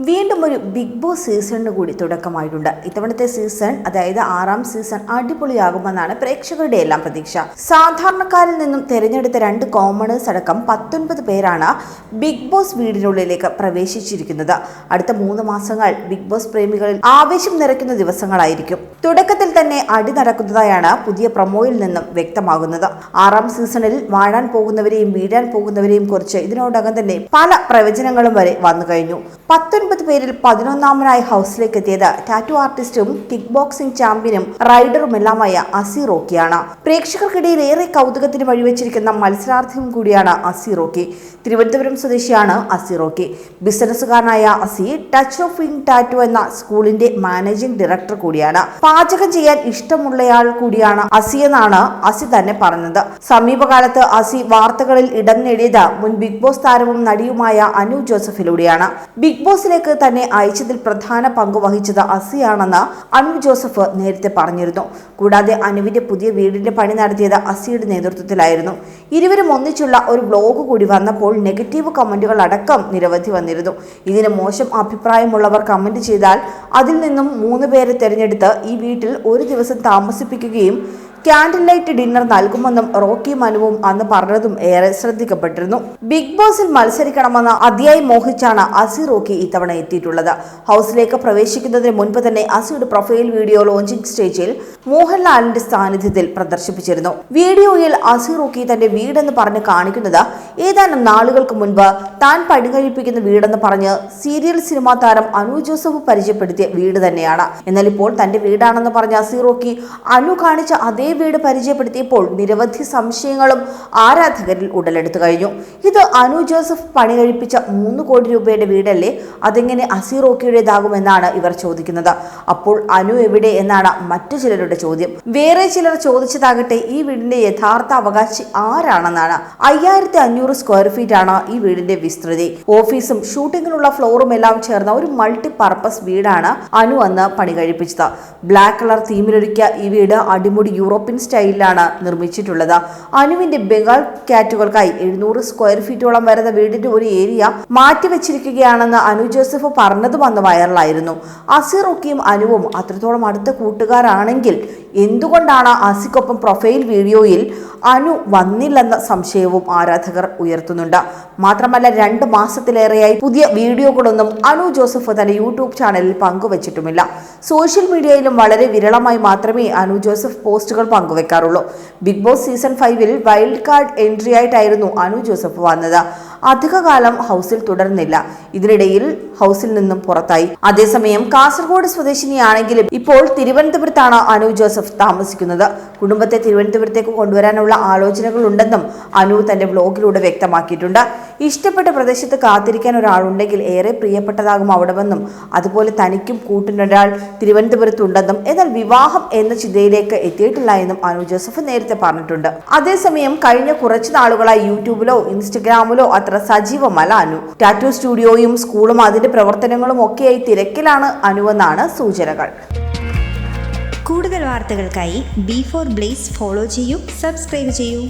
വീണ്ടും ഒരു big boss സീസണിന് കൂടി തുടക്കമായിട്ടുണ്ട്. ഇത്തവണത്തെ സീസൺ, അതായത് 6ാം സീസൺ അടിപൊളിയാകുമെന്നാണ് പ്രേക്ഷകരുടെ എല്ലാം പ്രതീക്ഷ. സാധാരണക്കാരിൽ നിന്നും തിരഞ്ഞെടുത്ത 2 കോമണേഴ്സ് അടക്കം 19 പേരാണ് ബിഗ് ബോസ് വീടിനുള്ളിലേക്ക് പ്രവേശിച്ചിരിക്കുന്നത്. അടുത്ത 3 മാസങ്ങൾ ബിഗ് ബോസ് പ്രേമികളിൽ ആവേശം നിറയ്ക്കുന്ന ദിവസങ്ങളായിരിക്കും. തുടക്കത്തിൽ തന്നെ അടി നടക്കുന്നതായാണ് പുതിയ പ്രൊമോയിൽ നിന്നും വ്യക്തമാകുന്നത്. 6ാം സീസണിൽ വാഴാൻ പോകുന്നവരെയും വീഴാൻ പോകുന്നവരെയും കുറിച്ച് ഇതിനോടകം തന്നെ പല പ്രവചനങ്ങളും വരെ വന്നു കഴിഞ്ഞു. 19 പേരിൽ 11ാമനായി ഹൗസിലേക്ക് എത്തിയത് ടാറ്റു ആർട്ടിസ്റ്റും കിക്ക് ബോക്സിംഗ് ചാമ്പ്യനും റൈഡറുമെല്ലാമായ അസി റോക്കിയാണ്. പ്രേക്ഷകർക്കിടയിൽ ഏറെ കൗതുകത്തിന് വഴിവെച്ചിരിക്കുന്ന മത്സരാർത്ഥിയും കൂടിയാണ് അസി റോക്കി. തിരുവനന്തപുരം സ്വദേശിയാണ് അസി റോക്കി. ബിസിനസ്സുകാരനായ അസി ടച്ച് ഓഫ് വിങ് ടാറ്റു എന്ന സ്കൂളിന്റെ മാനേജിംഗ് ഡയറക്ടർ കൂടിയാണ്. പാചകം ചെയ്യാൻ ഇഷ്ടമുള്ളയാൾ കൂടിയാണ് അസി എന്നാണ് അസി തന്നെ പറഞ്ഞത്. സമീപകാലത്ത് അസി വാർത്തകളിൽ ഇടം നേടിയത് മുൻ ബിഗ് ബോസ് താരവും നടിയുമായ അനു ജോസഫിലൂടെയാണ്. ബിഗ് ബോസിലേക്ക് തന്നെ അയച്ചതിൽ പ്രധാന പങ്ക് വഹിച്ചത് അസിയാണെന്ന് അനു ജോസഫ് നേരത്തെ പറഞ്ഞിരുന്നു. കൂടാതെ അനുവിന്റെ പുതിയ വീടിന്റെ പണി നടത്തിയത് അസിയുടെ നേതൃത്വത്തിലായിരുന്നു. ഇരുവരും ഒന്നിച്ചുള്ള ഒരു വ്ലോഗ് കൂടി വന്നപ്പോൾ നെഗറ്റീവ് കമന്റുകൾ അടക്കം നിരവധി വന്നിരുന്നു. ഇതിന് മോശം അഭിപ്രായമുള്ളവർ കമന്റ് ചെയ്താൽ അതിൽ നിന്നും 3 പേരെ തിരഞ്ഞെടുത്ത് ഈ വീട്ടിൽ ഒരു ദിവസം താമസിപ്പിക്കുകയും ക്യാൻഡിൽ ലൈറ്റ് ഡിന്നർ നൽകുമെന്നും റോക്കിയും അനുവും അന്ന് പറഞ്ഞതും ഏറെ ശ്രദ്ധിക്കപ്പെട്ടിരുന്നു. ബിഗ് ബോസിൽ മത്സരിക്കണമെന്ന് അതിയായി മോഹിച്ചാണ് അസി റോക്കി ഇത്തവണ എത്തിയിട്ടുള്ളത്. ഹൗസിലേക്ക് പ്രവേശിക്കുന്നതിന് മുൻപ് തന്നെ അസിയുടെ പ്രൊഫൈൽ വീഡിയോ ലോഞ്ചിങ് സ്റ്റേജിൽ മോഹൻലാലിന്റെ സാന്നിധ്യത്തിൽ പ്രദർശിപ്പിച്ചിരുന്നു. വീഡിയോയിൽ അസി റോക്കി തന്റെ വീടെന്ന് പറഞ്ഞ് കാണിക്കുന്നത് ഏതാനും നാളുകൾക്ക് മുൻപ് താൻ പണികഴിപ്പിക്കുന്ന വീടെന്ന് പറഞ്ഞ് സീരിയൽ സിനിമാ താരം അനു ജോസഫ് പരിചയപ്പെടുത്തിയ വീട് തന്നെയാണ്. എന്നാൽ ഇപ്പോൾ തന്റെ വീടാണെന്ന് പറഞ്ഞ അസി റോക്കി അനു കാണിച്ച അതേ വീട് പരിചയപ്പെടുത്തിയപ്പോൾ നിരവധി സംശയങ്ങളും ആരാധകരിൽ ഉടലെടുത്തു കഴിഞ്ഞു. ഇത് അനു ജോസഫ് പണി കഴിപ്പിച്ച 3 കോടി രൂപയുടെ വീടല്ലേ, അതെങ്ങനെ അസി റോക്കിയുടേതാകുമെന്നാണ് ഇവർ ചോദിക്കുന്നത്. അപ്പോൾ അനു എവിടെ എന്നാണ് മറ്റു ചിലരുടെ ചോദ്യം. വേറെ ചിലർ ചോദിച്ചതാകട്ടെ ഈ വീടിന്റെ യഥാർത്ഥ അവകാശി ആരാണെന്നാണ്. 5500 സ്ക്വയർ ഫീറ്റ് ആണ് ഈ വീടിന്റെ വിസ്തൃതി. ഓഫീസും ഷൂട്ടിങ്ങിനുള്ള ഫ്ലോറും എല്ലാം ചേർന്ന ഒരു മൾട്ടി പർപ്പസ് വീടാണ് അനു അന്ന് പണി കഴിപ്പിച്ചത്. ബ്ലാക്ക് കളർ തീമിലൊരുക്കിയ ഈ വീട് അടിമുടി യൂറോപ്യൻ സ്റ്റൈലിലാണ് നിർമ്മിച്ചിട്ടുള്ളത്. അനുവിന്റെ ബംഗാൾ കാറ്റുകൾക്കായി 700 സ്ക്വയർ ഫീറ്റോളം വരുന്ന വീടിന്റെ ഒരു ഏരിയ മാറ്റിവെച്ചിരിക്കുകയാണെന്ന് അനു ജോസഫ് പറഞ്ഞതും അന്ന് വൈറലായിരുന്നു. അസി റോക്കിയും അനുവും അത്രത്തോളം അടുത്ത കൂട്ടുകാരാണെങ്കിൽ എന്തുകൊണ്ടാണ് അസിക്കൊപ്പം പ്രൊഫൈൽ വീഡിയോയിൽ അനു വന്നില്ലെന്ന സംശയവും ആരാധകർ ഉയർത്തുന്നുണ്ട്. മാത്രമല്ല 2 മാസത്തിലേറെയായി പുതിയ വീഡിയോകളൊന്നും അനു ജോസഫ് തന്റെ യൂട്യൂബ് ചാനലിൽ പങ്കുവച്ചിട്ടുമില്ല. സോഷ്യൽ മീഡിയയിലും വളരെ വിരളമായി മാത്രമേ അനു ജോസഫ് പോസ്റ്റുകൾ പങ്കുവെക്കാറുള്ളൂ. ബിഗ് ബോസ് സീസൺ 5-ൽ വൈൽഡ് കാർഡ് എൻട്രി ആയിട്ടായിരുന്നു അനു ജോസഫ് വന്നത്. അധികകാലം ഹൗസിൽ തുടർന്നില്ല. ഇതിനിടയിൽ ഹൗസിൽ നിന്നും പുറത്തായി. അതേസമയം കാസർഗോഡ് സ്വദേശിനിയാണെങ്കിലും ഇപ്പോൾ തിരുവനന്തപുരത്താണ് അനു ജോസഫ് താമസിക്കുന്നത്. കുടുംബത്തെ തിരുവനന്തപുരത്തേക്ക് കൊണ്ടുവരാനുള്ള ആലോചനകൾ ഉണ്ടെന്നും അനു തന്റെ വ്ലോഗിലൂടെ വ്യക്തമാക്കിയിട്ടുണ്ട്. ഇഷ്ടപ്പെട്ട പ്രദേശത്ത് കാത്തിരിക്കാൻ ഒരാളുണ്ടെങ്കിൽ ഏറെ പ്രിയപ്പെട്ടതാകും അവിടെമെന്നും അതുപോലെ തനിക്കും കൂട്ടിനൊരാൾ തിരുവനന്തപുരത്തുണ്ടെന്നും എന്നാൽ വിവാഹം എന്ന ചിന്തയിലേക്ക് എത്തിയിട്ടില്ല എന്നും അനു ജോസഫ് നേരത്തെ പറഞ്ഞിട്ടുണ്ട്. അതേസമയം കഴിഞ്ഞ കുറച്ചു നാളുകളായി യൂട്യൂബിലോ ഇൻസ്റ്റഗ്രാമിലോ അത്ര സജീവമല്ല അനു. ടാറ്റു സ്റ്റുഡിയോയും സ്കൂളും അതിന്റെ പ്രവർത്തനങ്ങളും ഒക്കെയായി തിരക്കിലാണ് അനുവെന്നാണ് സൂചനകൾ. കൂടുതൽ വാർത്തകൾക്കായി B4 Blaze ഫോളോ ചെയ്യൂ, സബ്സ്ക്രൈബ് ചെയ്യൂ.